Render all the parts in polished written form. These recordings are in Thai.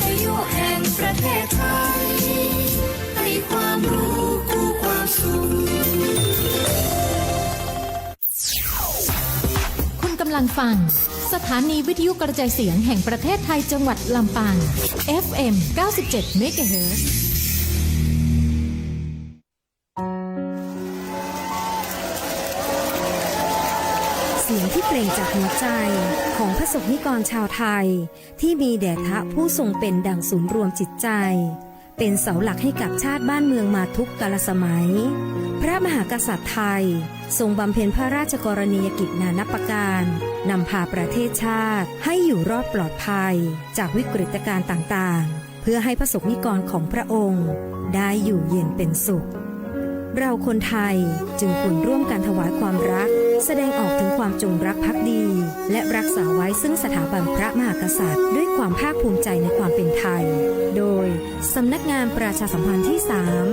ทยุแห่งประเทศไทยให้ความรู้คู่ความสุขคุณกำลังฟังสถานีวิทยุกระจายเสียงแห่งประเทศไทยจังหวัดลำปาง FM 97 MHzเสียงที่เปล่งจากหัวใจของพระสงฆ์นิกรชาวไทยที่มีแด่พระผู้ทรงเป็นดั่งศูนย์รวมจิตใจเป็นเสาหลักให้กับชาติบ้านเมืองมาทุกกาลสมัยพระมหากษัตริย์ไทยทรงบำเพ็ญพระราชกรณียกิจนานับประการนำพาประเทศชาติให้อยู่รอดปลอดภัยจากวิกฤตการณ์ต่างๆเพื่อให้พระสงฆ์นิกรของพระองค์ได้อยู่เย็นเป็นสุขเราคนไทยจึงควรร่วมกันถวายความรักแสดงออกถึงความจงรักภักดีและรักษาไว้ซึ่งสถาบันพระมหากษัตริย์ด้วยความภาคภูมิใจในความเป็นไทยโดยสำนักงานประชาสัมพันธ์ที่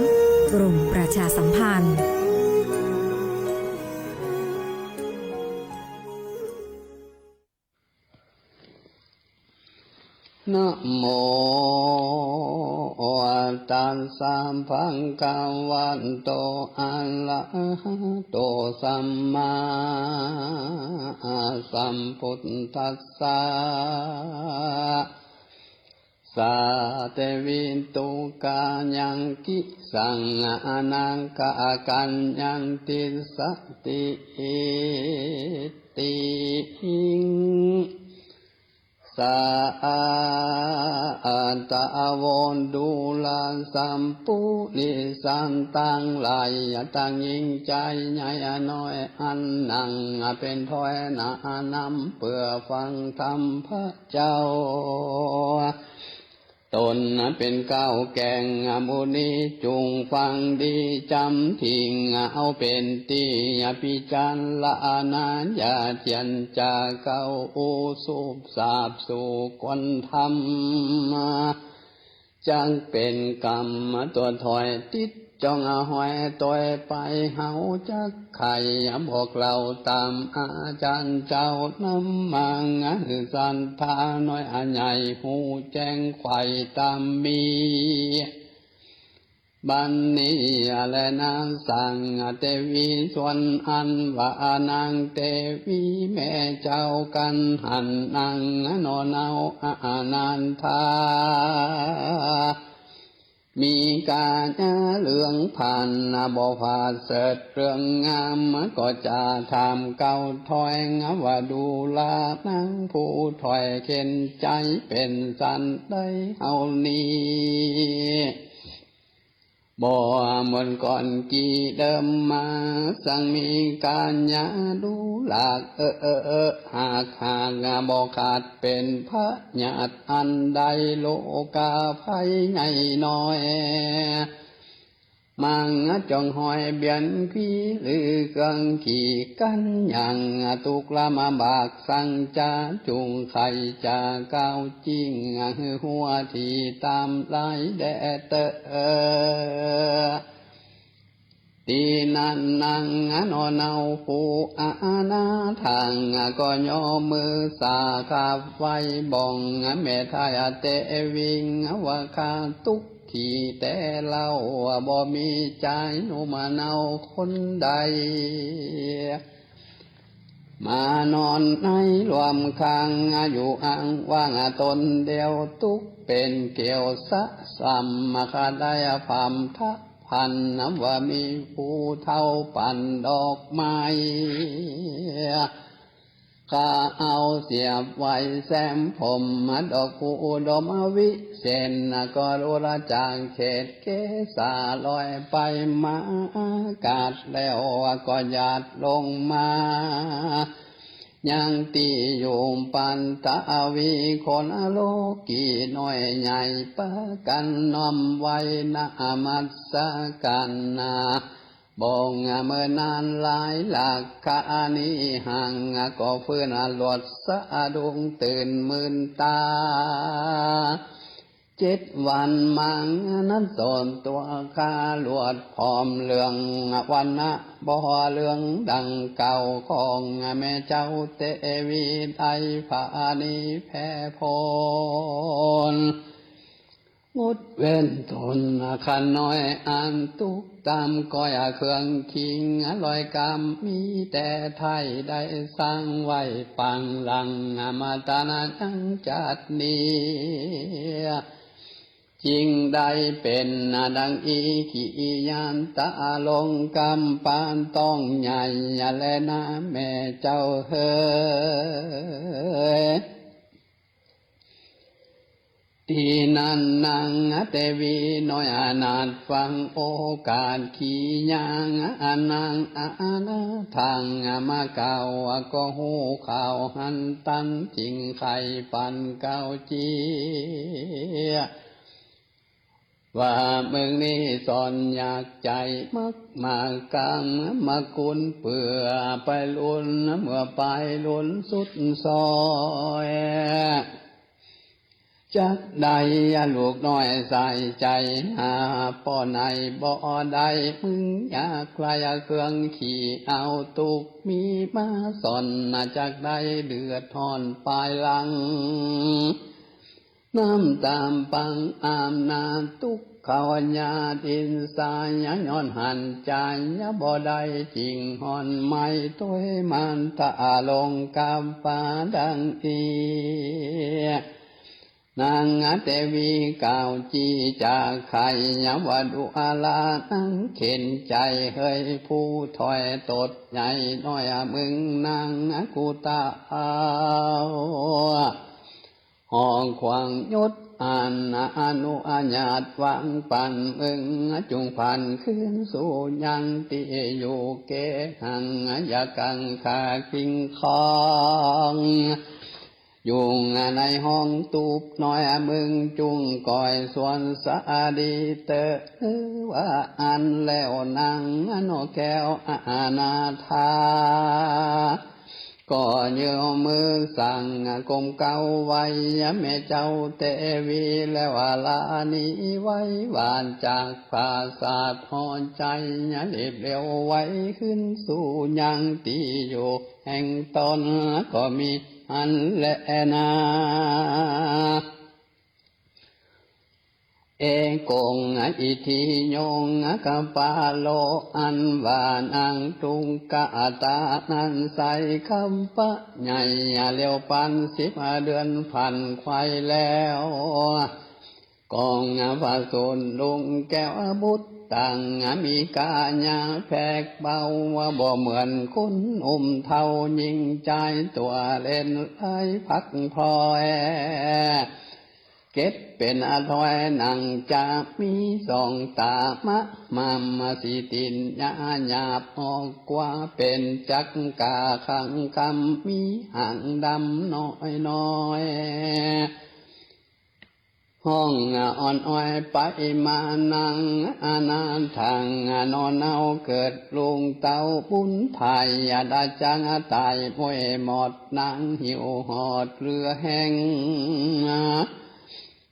3 กรมประชาสัมพันธ์นะโมตัสสะภะคะวะโตอะระหะโตสัมมาสัมพุทธัสสะสาเตวิตุกายังกิสังอานังกะกัญญันติสัตติติสาอันตะโวนดูลานสัมปุริสันตังหลายตังยิ่งใจใหญ่น้อยอันนั่งเป็นถ้อยนานำเพื่อฟังธรรมพระเจ้าตนเป็นเก้าแก่งบุนีจุงฟังดีจำทิ้งเอาเป็นตีพิจารละนาอย่าเทียนจะเก้าอุสุบสาบสู่กวนธรรมจังเป็นกรรมตัวถอยติดจองเอาหอยตัวไปเฮาจักไข่บอกเราตามอาจารย์เจ้านำมังสันทาน้อยอันใหญ่หูแจ้งไข่ตามมีบันนี้และนางสังเทวีส่วนอันว่านางเทวีแม่เจ้ากันหันนางนอนเอาอานันทามีการเรื่องผ่านบ่ผาเสดเรื่องงามก็จะทำเก่าถอยว่าดูลานางผู้ถอยเข็นใจเป็นสันได้เฮานี้บ่เหมือนก่อนกี่เดิมมาสั่งมีการยาดูหลากหากบ่ขาดเป็นพระญาติอันใดโลกาภัยใหญ่น้อยมังจองหอยเบียนพี่หรือเกิงขี่กันอย่างตุกละมาบากสั่งจะจุงไข่จะก้าวจริงหัวที่ตามลายแดดตีนันนังนอนเอาผู้อาณาทางก็ย่อมือสาขาไว้บ่องแม่ทายเตวิงว่าคาตุกที่แต่เล่าบ่มีใจหนูมาเนาคนใดมานอนในรวมข้างอยู่อ้างว่างตนเดียวตุกเป็นเกี่ยวสะสัมมาคาได้พามทะพันน้ำว่ามีผู้เท่าปั่นดอกไม้ข้าเอาเสียบไว้แซมผมดอกผู้ดมวิเศษก็รู้ละจางเขตเกษาลอยไปมาอากาศแล้วก็หยาดลงมายังตีอยู่ปันตะวีคนโลกีน้อยใหญ่ปะกันน้อมไว้นามัสกันนาบงเมื่อนานหลายหลักกานิหังก็ฟื้นหลดสะดุงตื่นมื่นตา7 วันมังนั้นตนตัวข้าลวดพร้อมเรื่องวันนะบ่เรื่องดังเก่าของแม่เจ้าเตวีไทยผานีแพ่พล งดเว้นทนขันน้อยอ่านตุกตามก้อยเครื่องคิงลอยกรรมมีแต่ไทยได้สร้างไว้ปังหลังมาตานาจังจัดนี้จริงได้เป็นดังอีขียานตาลงกำปานต้องใหญ่และนะแม่เจ้าเฮยที่นั่นนางเตวีน้อยอนาถฟังโอกาสขี่ยางนางทางมาเก่าก็หูข่าวหันตันจริงไข่ปันเก่าจีว่าเมืองนี้สอนอยากใจมักมากางมากุนเปื่อไปลุนเมื่อไปลุนสุดซอยจักใดลูกน้อยใส่ใจหาป้อในบ่อใดมึงอยากใครเครื่องขี่เอาตุกมีมาสอนจักใดเดือดทอนปลายหลังน้ำตามปังอามนาตุกเขาญาดินสายย้อนหันใจบ่ได้จริงหอนไม่ตัวมันตาลงกำปาดังอีนางเตวีกล่าวจีจากไข่วดุอาลานั่งเข็นใจเฮ้ยผู้ถอยตดใหญ่น้อยมึงนางกูตาห้องขวางยุดอนุอาญาตวังปันมึงจุงพันขึ้นสู่ยังตีอยู่เกหังยากังขาคิงคองอยู่ในห้องตูบน้อยมึงจุงก่อยส่วนสาดีเตอว่าอันแล้วนางโนแก้วอาณาธาก็เยื่อมือสั่งกลมเก่าไว้แม่เจ้าเตวีแล้วลานีไว้หวานจากภาษาทอนใจเรียบเร็วไว้ขึ้นสู่ยังตีอยู่แห่งตนก็มีอันและนาเอกงอิทิโยงกัปปาโลอันวานังตุงกะตานันใสคำปะใหญ่เลี้ยวปัน10 เดือนพันควายแล้วกองพระสุนลุงแก้วบุตรต่างมีกาญาแพกเบาว่าบ่เหมือนคุณเท่ายิงใจตัวเล่นไล่พักพลอยเก็บเป็นถอยนังจะมีสองตามะมาสิตินญาหยาบออกกว่าเป็นจักกาขังคำมีหางดำน้อยห้องอ่อนอ้อยไปมานังนานทางนอนเอาเกิดลุงเต้าบุญไทยดาจังตายป่วยหมดนางหิวหอดเรือแห้ง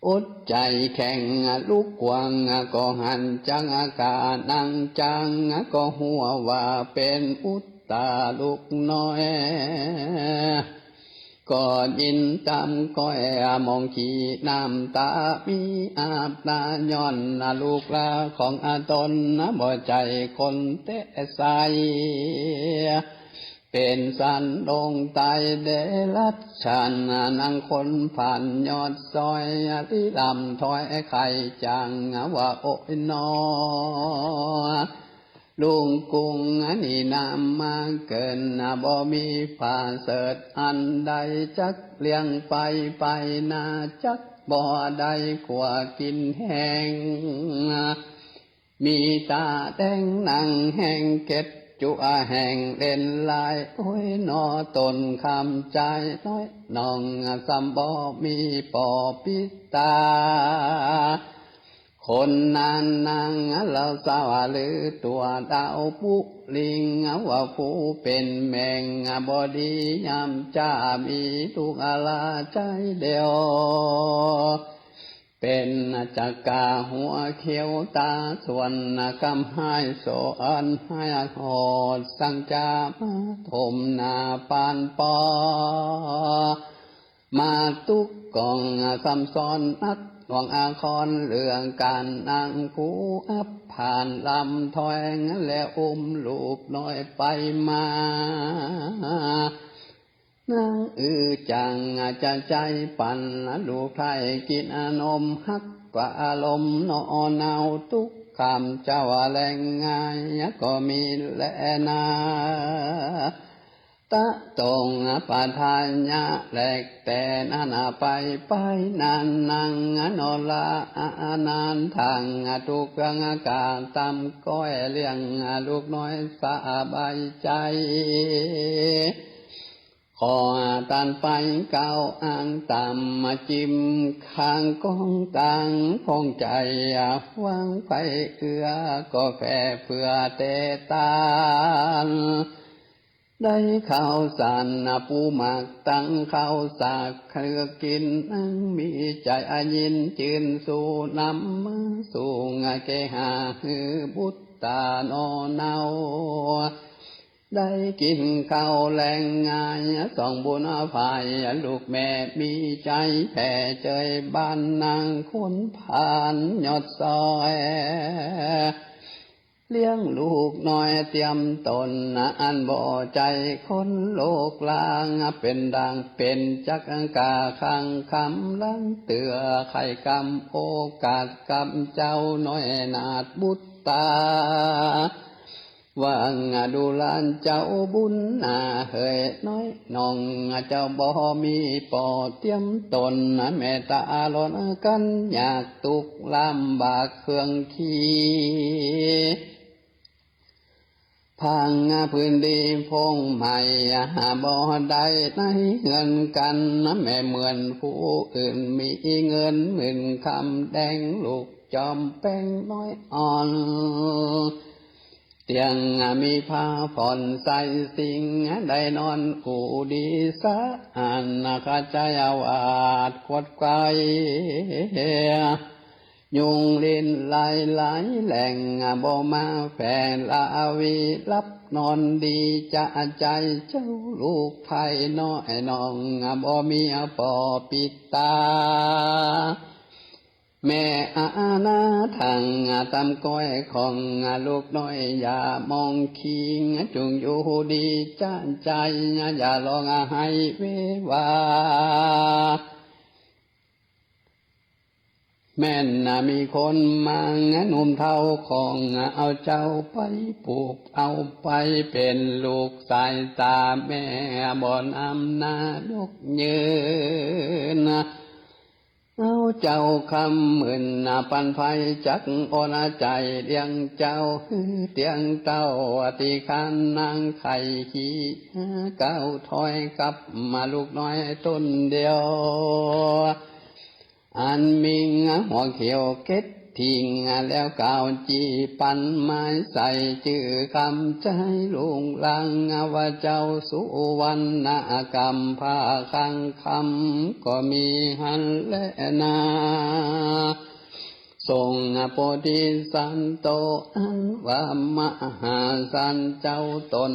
อดใจแข่งลูกกวางก็หันจังอากาศนั่งจังก็หัวว่าเป็นอุตตาลูกน้อยก็ยินตามก้อยมองขี่น้ำตามีอาบตาย้อนลูกลาของตนบ่ใจคนเตะใสเป็นสันดงตายเดรัจฉานนางคนผ่านยอดซอยที่ลำถอยไข่จังว่าโอ้ยนอลุงกุงนี่นำมาเกินบ่มีผ่าเสดอันใดจักเลี้ยงไปนาจักบ่ได้กว่ากินแห้งมีตาแดงหนังแห้งเก็ดจุแห่งเล่นลายโอ้ยนอตนคำใจน้อยน้องสัมบ่มีปอปิตาคนนานนางเราสาวหรือตัวดาวปุลิงว่าผู้เป็นแมงบอดียำจ้ามีทุกอาลาใจเดียวเป็นจักกาหัวเขียวตาส่วนกำให้โสอันให้หอดสังจามาถมนาปานปอมาตุก กองซ้ำซ้อนนักหลวงอาคอนเรื่องการนางผู้อับผ่านลำถอยและอุ้มลูกน้อยไปมานางจังจะใจปั่นลูกไทยกินนมฮักปะลมนอนเนาทุกคำเจ้าแรงง่ายก็มีแลนาตะตรงปะทานยะแหลกแต่นานาไปนานนังนอลานานทางทุกเรื่องอากาศตำก้อยเลี้ยงลูกน้อยสบายใจขอตันไปเก้าอ่างตามมาจิ้มข้างกองตังพงใจวางไปเอื้อก็แผ่เพื่อเตตานได้ข้าวสารปูหมักตั้งข้าวสากเครือกินนั่งมีใจยินจืนสู่นำมาสู่เกหาฮือบุตตานอเนาได้กินข้าวแรงงายส่องบุญภัยลูกแม่มีใจแผ่เจยบ้านนางคนผ่านยอดซอยเลี้ยงลูกน้อยเตรียมตนอันบ่ใจคนโลกลางเป็นดังเป็นจักกาขังคำลังเตือไข่กำโอกาสกำเจ้าน้อยนาดบุตตาว่างดูลานเจ้าบุญนาเฮยน้อยน้องเจ้าบ่มีปอเตรียมตนแม่ตาล้นกันอยากตุกลำบากเครื่องขี้พังพื้นดีพงใหม่บ่ได้ในเงินกันแม่เหมือนผู้อื่นมีเงินหมื่นคำแดงลูกจอมแป้งน้อยอ่อนเตียงมีผ้าผ่อนใส่สิ่งได้นอนกูดีสะอาดข้าใจวาดขวดไกลยุงลินไหลแหล่งบ่มาแผ่ลาวีรับนอนดีจะใจเจ้าลูกไทยน้อยน้องบ่มีปอปิดตาแม่อาณาทางตำก้อยของลูกน้อยอย่ามองคิงจุงอยู่ดีจ้าใจอย่าลองให้เววาแม่นมีคนมาหนุ่มเท่าของเอาเจ้าไปปลูกเอาไปเป็นลูกสายตาแม่บ่อนอำนาจยกยืนเอาเจ้าคำหมื่นปันไฟจักโอนาใจเลี้ยงเจ้าเตียงเต้าตีคันนางไข่ขี้เก้าถอยกลับมาลูกน้อยต้นเดียวอันมิงหัวเขียวเก็ดทิ้งแล้วกาวจีปันไม้ใส่ชื่อคำใจลุงลังว่าเจ้าสุวรรณกรรมผ้าคังคำก็มีหันและนาส่งโพธิสันโตอันว่ามหาสันเจ้าตน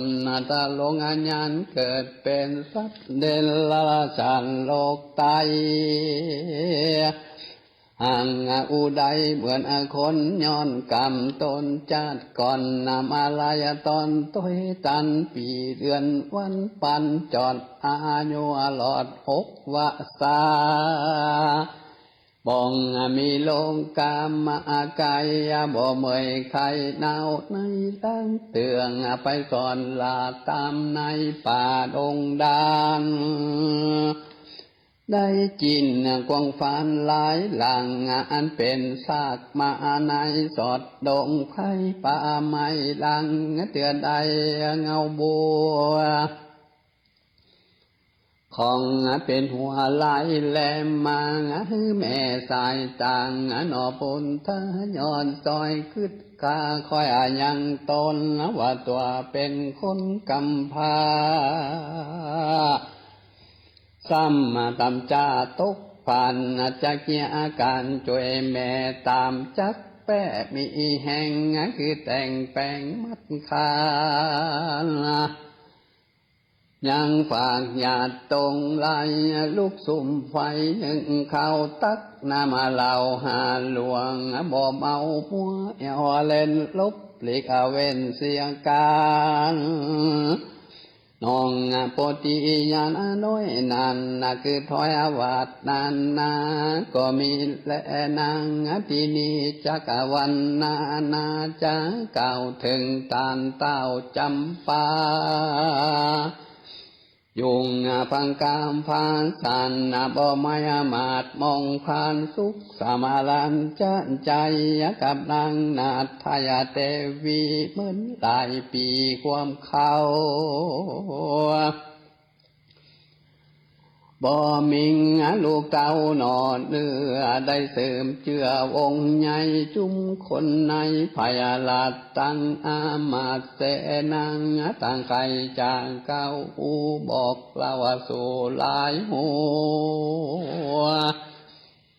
ตาลงอัญญาณเกิดเป็นสัตว์เดรัจฉานโลกไตห่างอุดัยเหมือนคนย้อนกรรมตนชาติก่อนนำอะไรตอนต้อยตันปีเดือนวันปันจอดอายุหลอด6 วษาบ่องมีโลงกามากายบ่เมยไข่นาวในตั้งเตืองไปก่อนลาตามในป่าดงดานได้จินกวางฟานหลายหลังอันเป็นซากมาในสอดดงไผ่ป่าไม้หลังเตือนใดเงาบัวของเป็นหัวไหลแหลมมาแม่สายต่างนอปนทะย้อนซอยขึ้นกาคอยยังตนว่าตัวเป็นคนกำพร้าซ้ำตำจ่าตกผ่านจักเกียอาการช่วยแม่ตามจักแปะมีแห่งคือแต่งแปลงมัดคา ยังฝากญาติตรงไหลลูกสุ่มไฟหนึ่งข้าวตักน้ำมาเหล่าหาหลวงบ่เมามัวเอวเล่นลบหลีกเว้นเสียการน้องปฏิญาณน้อยนันคือถอยอวาดนานนาก็มีและนางที่นี้จักวันนาจะเก่าถึงตานเต้าจำปายุงพังกามพานสันบ่ไม่มาดมองผ่านสุขสมาลันจันใจกับนางนาทายาเทวีเหมือนหลายปีความเขาบ่มิงลูกเต้านอนเนื้อได้เสริมเจือวงใหญ่จุ้มคนในพยาลาดตั้งอามาตเสนางตั้งไก่จางเก้าอูบอกเล่าสู่หลายหัว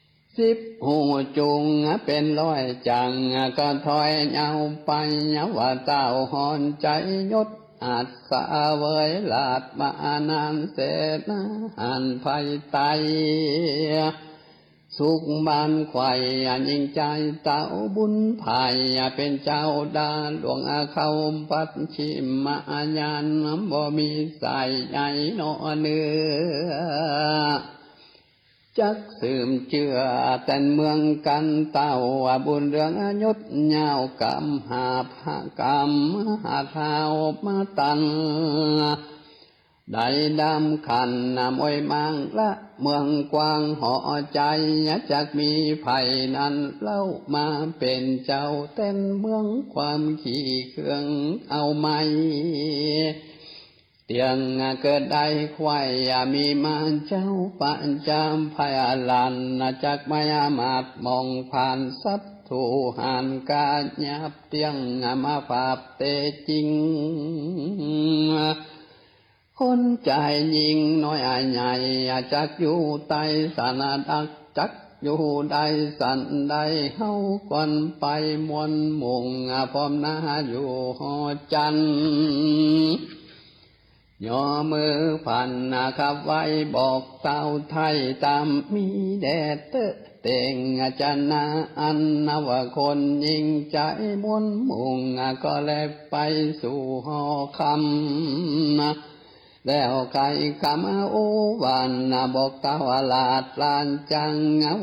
10 หูจุงเป็นร้อยจังก็ถอยเงาไปว่าเต้าหอนใจยศอาจสาเวยลาดมานานเสนาหันไฟไตสุขบานไข่ยิ่งใจเต้าบุญไผ่เป็นเจ้าดาหลวงเขาปัดชิมมาญาณบ่มีสายใหญ่นอเนื้อจักสืมเชื่อแต่เมืองกันเต้าบุญเรืองยศยาวกำหาภากรรมหาเท้ามาตันได้ดำขันมวยมังละเมืองกว้างห่อใจจักมีไผ่นั้นเล่ามาเป็นเจ้าเต้นเมืองความขี้เครื่องเอาไม่เตียงเกิดได้ควายมีมาเจ้าปัญจามพยาลันจักมายามาดมองผ่านสัตถูหันกาหยาบเตียงมาฝาบเตจริงคนใจยิงน้อยใหญ่จักอยู่ใต้สานาดักจักอยู่ได้สันได้เฮาก่อนไปมวนมุงพร้อมหน้าอยู่หอจันย่อมือพันขับไว้บอกเต้าไทยตามมีแดดเต่งจันนาอันนวคนยิ่งใจมวนมุงก็แลบไปสู่หอคำแล้วไก่คำโอวันบอกเต้าลาดลานจัง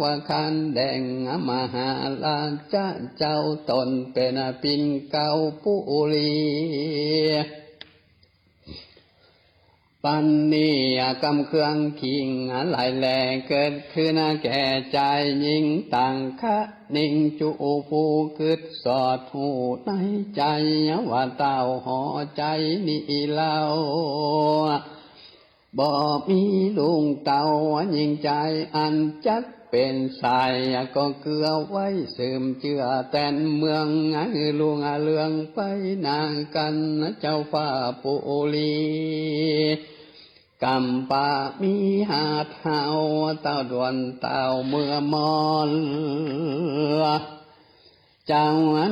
ว่าคันแดงมหาลานเจ้าตนเป็นปิ่นเก่าปุรีปันนี้กำเครื่องขิงหลายแหล่เกิดขึ้นแก่ใจยิ่งต่างคะนิ่งจูผู้คืดสอดหูในใจว่าเต้าห่อใจนี่เล่าบ่มีลุงเต้ายิ่งใจอันจักเป็นสายก็เกลือไว้สืมเชื่อแต่นเมืองลุงเลืองไปนางกันเจ้าฟ้าปุรีกำปามีหาเท้าเต้าดวนเต้าเมื่อมอนเจ้า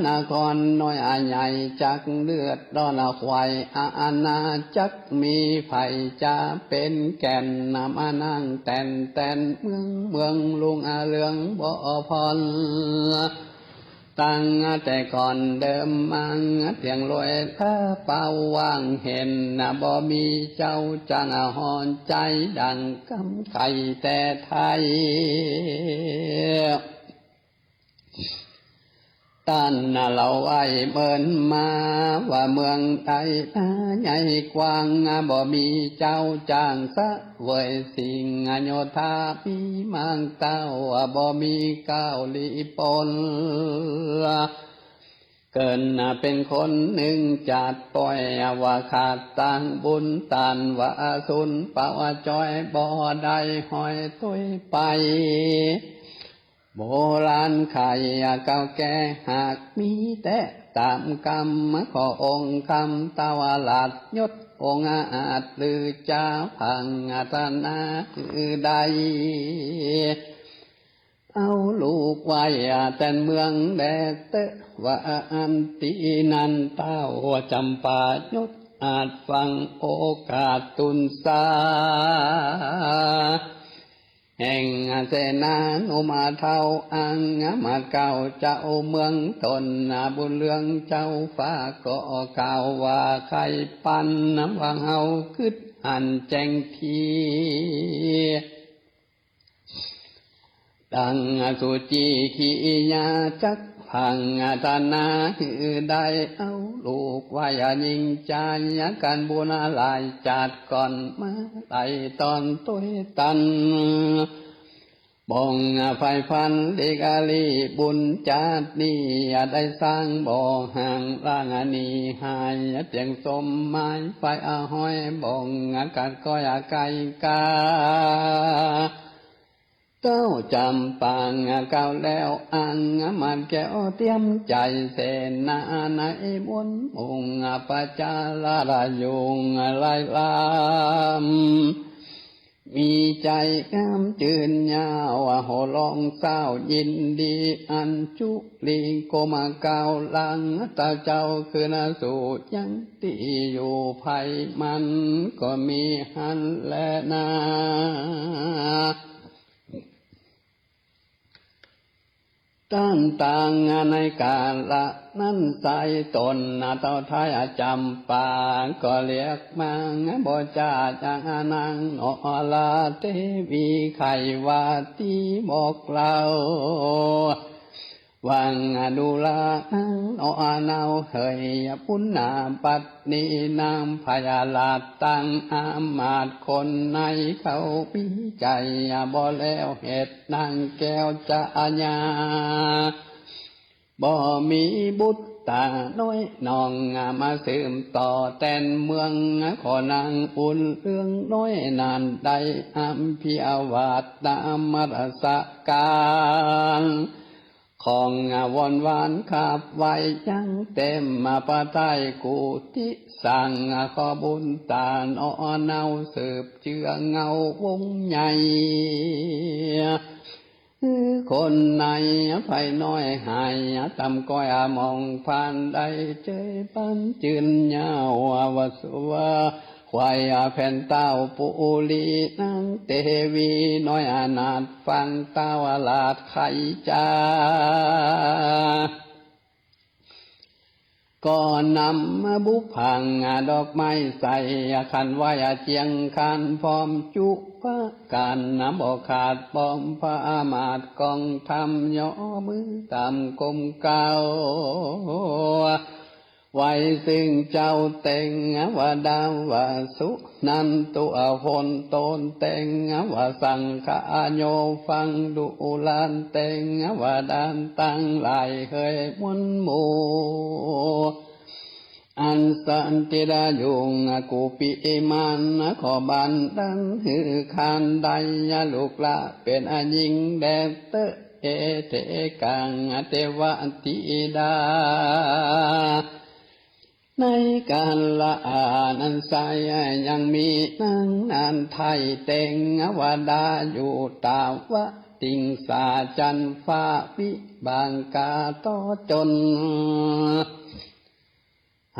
นครน้อยใหญ่จักเลือดดอนควายอาณาจักมีไผ่จะเป็นแก่นนำนั่งแต่นเมืองลุงเลืองบ่พรตั้งแต่ก่อนเดิมมังเพียงลอยถ้าเป่าว่างเห็นบ่มีเจ้าจังหอนใจดังกำไก่แต่ไทยตันเราไว้เบิ่นมาว่าเมืองใดใหญ่กว้างบ่มีเจ้าจางสะเวยสิ่งโยธามีมังเต้าบ่มีก้าวลีปนเกินเป็นคนหนึ่งจัดปล่อยว่าขาดตังบุญตันว่าสุนเป่าจอยบ่ได้หอยตุ้ยไปโบราณไข่เก่าแก่หากมีแต่ตามกรรมขอองค์คำตาวลาดยศองค์อาจหรือเจ้าพังธนาคือใดเอาลูกไว้แต่เมืองแดดว่าอันตีนันเต้าจำปายศ อาจฟังโอกาสตุนสาแห่งเสนานุมาเท่าอังมาเก่าเจ้าเมืองตนบุญเรืองเจ้าฟ้าก็กล่าวว่าใครปันว่าเฮาคึดอันแจ้งทีดังสุจีขีญาจักพังตานาคือได้เอาลูกวายยิงจายกันบุญลายจัดก่อนมาไต่ตอนตัวตันบ่งไฟฟันเดกาลีบุญจัดนี้ได้สร้างบ่อห่างล่างนีหายเตียงสมไม้ไฟห้อยบ่งกัดก้อยไก่กาเจ้าจำปางเก่าแล้วอังมันแก้วเตรียมใจเสนาในบนองค์ปัจจาลารายุงไล่ลามมีใจงามจืนยาวโหลองเศร้ายินดีอันจุลีโกมาเก่าลังตาเจ้าคือนาสูยังตีอยู่ภัยมันก็มีหันและนาต้านต่างในกาละนั้นใส่ตนเต่าไทยจำปาก็เรียกมาบ่จาจางนางนอลาเทวีไขวาตีบอกเราวังดูลานอเนาเฮยปุณนาปัตนีนามพยาลาตังอามาตคนในเขาปีใจบ่แล้วเหตุนางแก้วจะญาบ่มีบุตรตาน้อยน้องมาสืบต่อแต่นเมืองขอนางอุ่นเรื่องน้อยนานใดอัมพิอวาดตามรสการของวนวานขับไว้ยังเต็มมาปะไตกุติสั่งขอบุญตาลอเนาสืบเจือเงาวงใหญ่คนในไฟน้อยหายตำก้อยมองผ่านได้เจยปันจืนยาววสุวาควายแผ่นเต้าปุลีนางเทวีน้อยอนาถฟังเต้าลาดไขจาก็นำมาบุพังดอกไม้ใส่ขันไว้เจียงคันพร้อมจุพระกันบ่ขาดป้อมพระอามาตย์กองทำย่อมือตามกลมเก่าไว้ซึ่งเจ้าเต็งว่าดาวว่าสุนันตัวพลตนเต็งว่าสังฆาโยฟังดูลานเต็งว่าดานตั้งหลายเคยมุนหมู่อันสันติดายุงกูปีมันขอบันดังหือคานใดลูกละเป็นอยิงแดดเตเอเทกังเทวติดาในการละนั้นใสยังมีนางนานไทยเต็งวดาอยู่ตาวะติงสาจันฟ้าวิบางกาต่อจน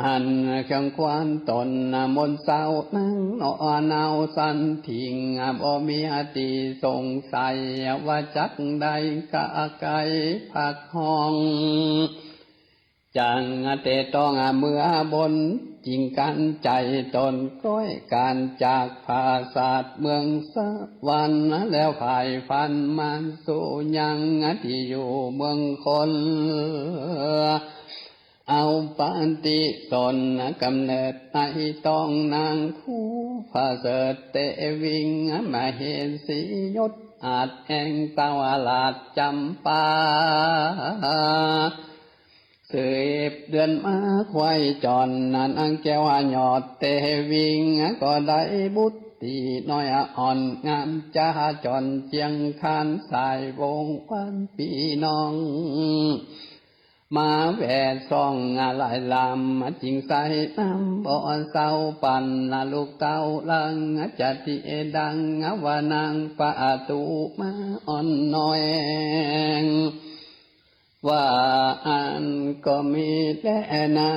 หันเครื่องควานตนมนเศร้านั่งนอนเนาสันทิงบ่มีอติสงสัยว่าจักใดกะไกผักห้องจังเตต้องเมื่อบนจริงกันใจตนก้อยการจากภาษาเมืองสวรรค์แล้วภายฟันมันสู่ยังที่อยู่เมืองคนเอาปันติตนกำเนิดไอต้องนางคู่พาเสดเตวิงมาเห็นสียศอาจแห่งตาวลาดจำปาสืบเดือนมาควายจอนนันอังแก้วหยอดเตวิงก็ได้บุตรีน้อยอ่อนงามจ้าจอนเจียงคานสายวงวันปีน้องมาแวดซ่องลายลำจิงใส่น้ำบ่อเศร้าปันลูกเต้าลังจัดที่ดังว่านางปะตูมาอ่อนน้อยว่าอัน ก็มีและนา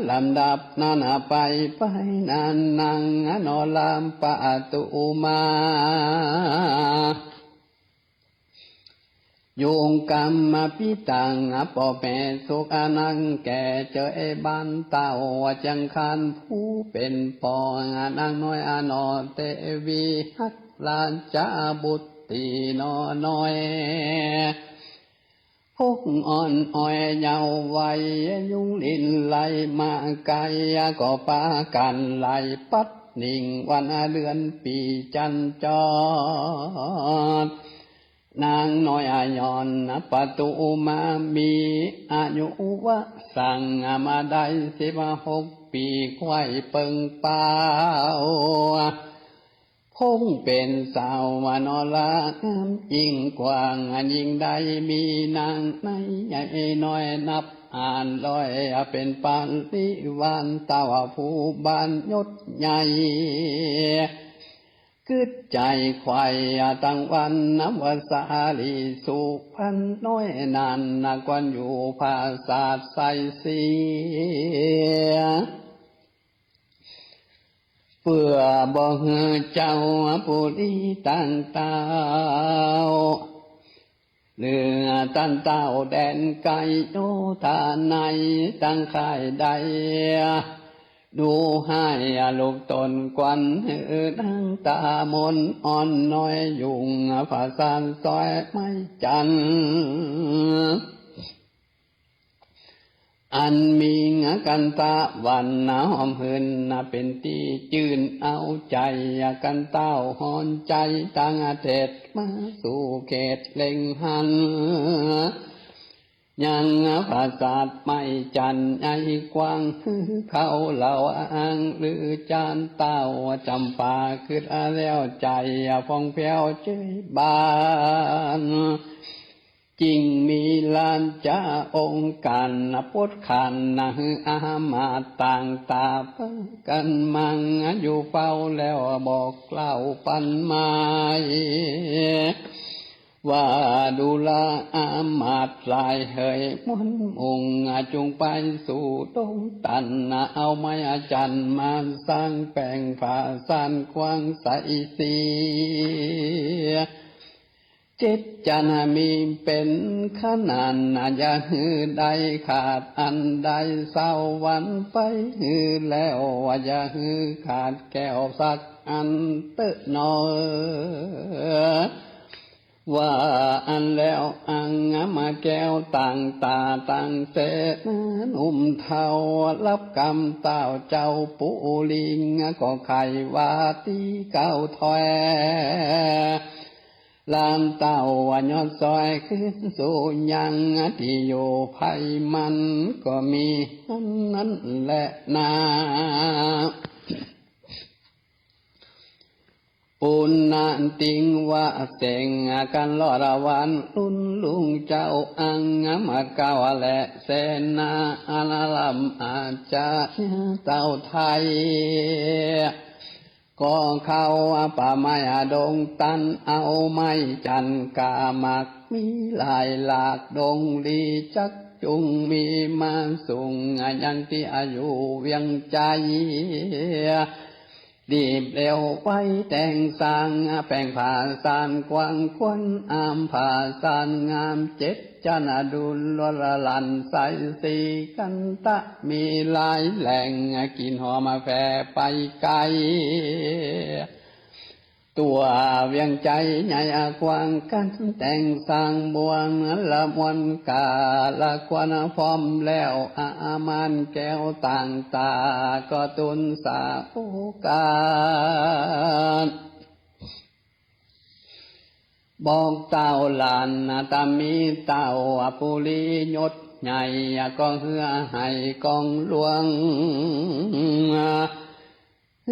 ลำดับนานาไปนานนังนอลามปะตุมาโยงกรรมพิตังปอแม่สุกานังแก่เจอบ้านเต่าจังคันผู้เป็นปอนางน้อยอนอเตวีฮักลานจาบุตรีนอน้อยพกอ่อนอ้อยเยาว์วัยยุงลินไหลมาไกลก็ปากันไหลปัดนิ่งวันเดือนปีจันจรนางน้อยยอนประตูมามีอายุวะสั่งมาได้16 ปีควายเปิงเป้าพงเป็นสาวมานอลางามยิ่งกว่างยิ่งใดมีนางในใหญ่น้อยนับอ่านลอยเป็นปานลิวานตาวผู้บานยศใหญ่กึดใจควายตั้งวันน้ำวสาลีสุพันน้อยนานนักวันอยู่ภาษาใสเสียเพื่อบอกเจ้าผู้ดีตั้งเต้าเรือตั้งเต้าแดนไกลโยธาในตั้งค่ายใดดูให้ลูกตนกวนนั่งตามนอ่อนน้อยยุงภาษาซอยไม่จันอันมีกันตะวันหอมหืนเป็นตีจืนเอาใจกันเต้าหอนใจตั้งเทศมาสู่เขตเล็งหันยังปราสาทไม่จันไอ้กว้างเขาเหล่าอ้างหรือจานเต้าจำปาคือแล้วใจฟองแผ้วเจ้ยบานจริงมีลานจ้าองค์การพุทธขันนะอามาต่างตากันมังอยู่เฝ้าแล้วบอกเล่าปันไม้ว่าดูลาอามาตลายเหยมันมุงจงไปสู่ตรงตันเอาไม้อาจารย์มาสร้างแปลงฝาสานควางใสเสียจิตจันมีเป็นขนาดอย่าหือใดขาดอันใดเศร้าวันไปหือแล้วอย่าหือขาดแก้วสักอันเตอะนอว่าอันแล้วอังมาแก้วต่างตาต่างเสนนุ่มเทารับกรรมเต้าเจ้าปูลิงก็ไขว่าตีเก้าถอยลามเต้าวันยอดซอยขึ้นสู่ยังที่อยู่ภัยมันก็มีนั้นแหละนาปุณณติงว่าเสงกันลอระวันรุ่นลุงเจ้าอังมาเก่าและเสนาอาลำอาจารย์เต้าไทยก็เข้าป่าไม้ดงตันเอาไม้จันกามักมีลายหลากดงลีจักจุงมีมาสุงยังที่อายุเวียงใจรีบเร็วไว้แต่งสร้างแปลงผ่าสานกว้างควนอามผ่าสานงามเจ็ดจันดุลลละลันใสสีกันตะมีลายแหล่งกินหอมแฝไปไกลตัวเวียงใจใหญ่กว้างกันแต่งสร้างบวงละมวนกาละควันพร้อมแล้วอามันแก้วต่างตาก็ตุนสาโอกาสบอกเต้าหลานตามีเต้าปุริยศใหญ่ก็เฮือให้กองหลวง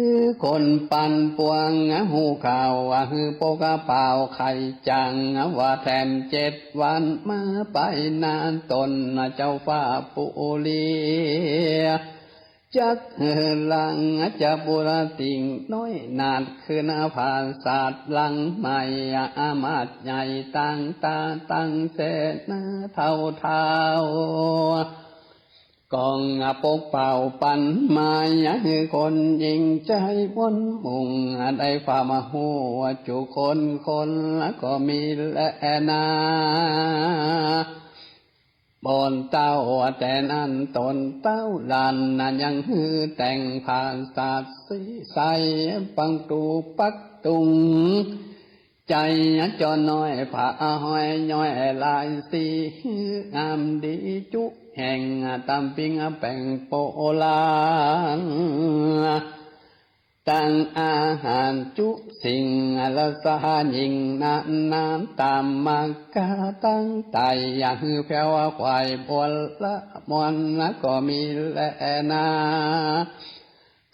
คือคนปั่นปวงหูข่าวฮือโปกะเป่าไข่จังว่าแถม7 วันมาไปนานตนเจ้าฟ้าปุรีจักหลังจะบุรติงน้อยนาดคืนผาศาสตร์หลังใหม่อามาตใหญ่ตั้งตาตั้งเสนาเท่า กองปกเป่าปันมาอยากให้คนยิงใจวนมุ่งได้ความหัวจุคนแล้วก็มีแลนาบนเต้าแต่นั้นตนเต้าดันนั้นยังฮือแต่งผ่านศาสตร์สีใสปังตูปักตุงใจจอน้อยผ้าห้อยย้อยลายสีงามดีจุแห่งตามปิงแป่งโปลานตั้งอาหารจุสิ่งละสายิงน้ำตามมากาตั้งไตอย่างแผ่วควายบนละมอนละก็มีแลนา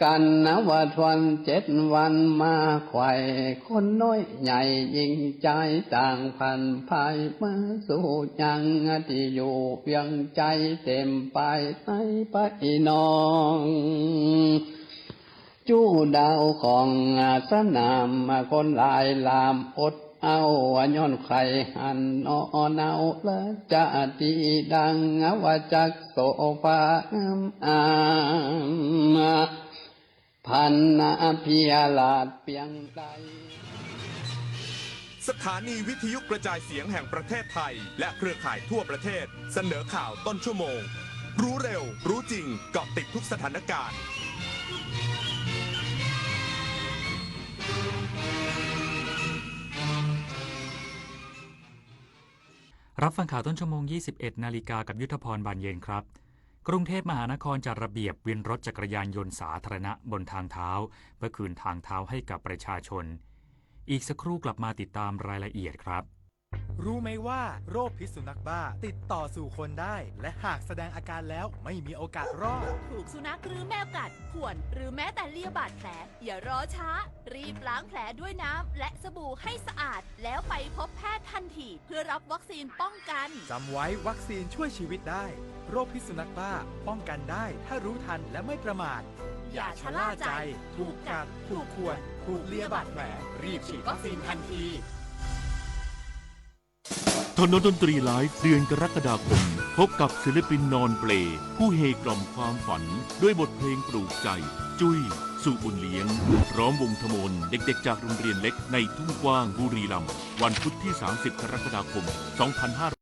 กันนะว่าทวน7 วันมาควายคนน้อยใหญ่ยิ่งใจต่างพันภายมาสู่ยังที่อยู่เพียงใจเต็มไปในไปน้องจู้ดาวของสนามคนหลายลามอดเอาย้อนใครหันนอเนาและจะตีดังว่าจักโสภาพันนาพิยาลาดเปียงใดสถานีวิทยุกระจายเสียงแห่งประเทศไทยและเครือข่ายทั่วประเทศเสนอข่าวต้นชั่วโมงรู้เร็วรู้จริงเกาะติดทุกสถานการณ์รับฟังข่าวต้นชั่วโมง 21 นาฬิกากับยุทธพร บานเย็นครับกรุงเทพมหานครจัดระเบียบวินรถจักรยานยนต์สาธารณะบนทางเท้าเพื่อคืนทางเท้าให้กับประชาชนอีกสักครู่กลับมาติดตามรายละเอียดครับ รู้ไหมว่าโรคพิษสุนัขบ้าติดต่อสู่คนได้และหากแสดงอาการแล้วไม่มีโอกาสรอดถูกสุนัขหรือแมวกัดข่วนหรือแม้แต่เลียบาดแผลอย่ารอช้ารีบล้างแผลด้วยน้ำและสบู่ให้สะอาดแล้วไปพบแพทย์ทันทีเพื่อรับวัคซีนป้องกันจำไว้วัคซีนช่วยชีวิตได้โรคพิษสุนัขบ้าป้องกันได้ถ้ารู้ทันและไม่ประมาทอย่าชะล่าใจถูกกัดถูกข่วนถูกเลียบาดแผลรีบฉีดวัคซีนทันทีถนนดนตรีไลฟ์เดือนกรกฎาคมพบกับศิลปินนอนเปลผู้เฮกล่อมความฝันด้วยบทเพลงปลูกใจจุ้ยสุบุญเลี้ยงพร้อมวงทมนเด็กๆจากโรงเรียนเล็กในทุ่งกว้างบุรีรัมย์วันพุธที่30 กรกฎาคม 2500